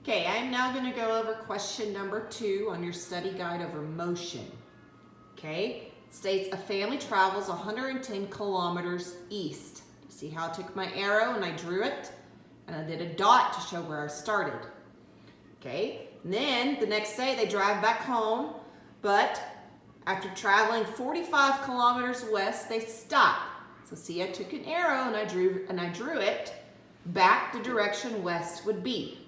Okay, I'm now going to go over question number 2 on your study guide over motion. Okay, it states a family travels 110 kilometers east. See how I took my arrow and I drew it? And I did a dot to show where I started. Okay, and then the next day they drive back home, but after traveling 45 kilometers west, they stop. So see, I took an arrow and I drew it back the direction west would be.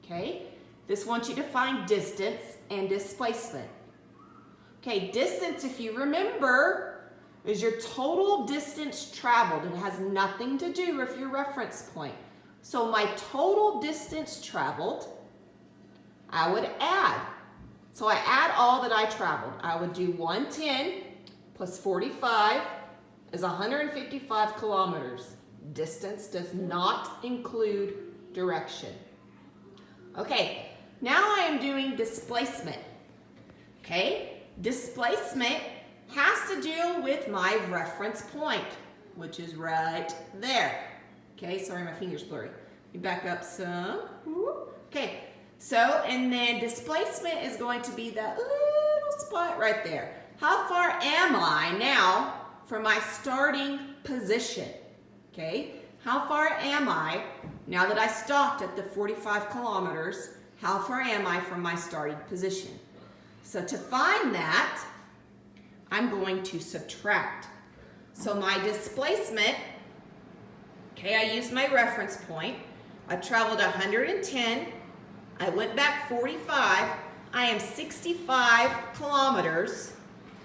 Okay, this wants you to find distance and displacement. Okay, distance, if you remember, is your total distance traveled. It has nothing to do with your reference point. So my total distance traveled, I would add. So I add all that I traveled. I would do 110 plus 45 is 155 kilometers. Distance does not include direction. Okay, now I am doing displacement. Okay, displacement has to do with my reference point, which is right there. Okay, sorry, my finger's blurry. Let me back up some. Okay, so, and then displacement is going to be that little spot right there. How far am I now from my starting position? Okay, how far am I now that I stopped at the 45 kilometers? How far am I from my starting position? So to find that, I'm going to subtract. So my displacement, okay, I used my reference point. I traveled 110. I went back 45. I am 65 kilometers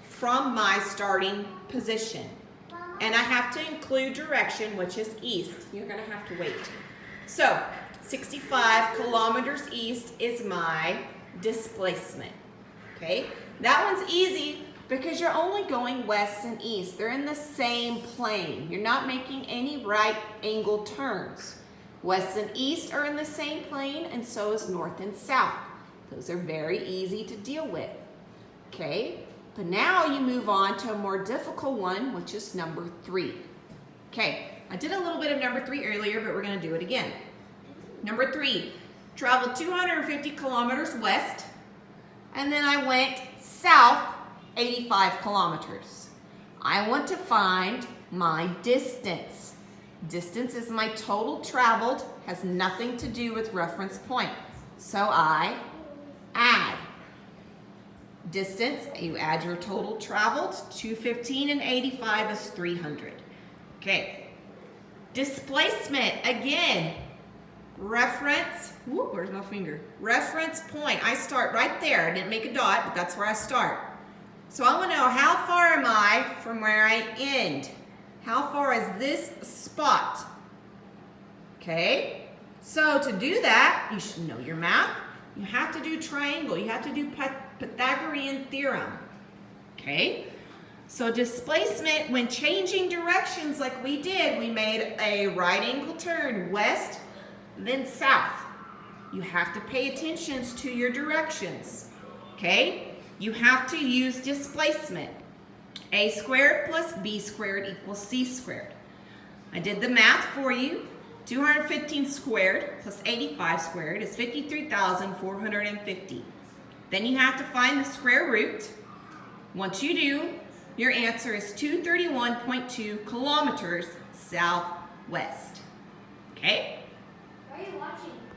from my starting position. And I have to include direction, which is east. You're going to have to wait. So 65 kilometers east is my displacement. Okay, that one's easy because you're only going west and east. They're in the same plane. You're not making any right angle turns. West and east are in the same plane, and so is north and south. Those are very easy to deal with. Okay, but now you move on to a more difficult one, which is number 3. Okay, I did a little bit of number 3 earlier, but we're going to do it again. Number 3, traveled 250 kilometers west, and then I went south 85 kilometers. I want to find my distance. Distance is my total traveled, has nothing to do with reference point. So I add. Distance, you add your total traveled, 215 and 85 is 300. Okay. Displacement, again, reference, where's my finger? Reference point, I start right there. I didn't make a dot, but that's where I start. So I want to know how far am I from where I end? How far is this spot? Okay, so to do that, you should know your math. You have to do triangle. You have to do Pythagorean theorem. Okay, so displacement, when changing directions like we did, we made a right angle turn west, then south. You have to pay attention to your directions. Okay, you have to use displacement. A squared plus b squared equals c squared. I did the math for you. 215 squared plus 85 squared is 53,450. Then you have to find the square root. Once you do, your answer is 231.2 kilometers southwest. Okay?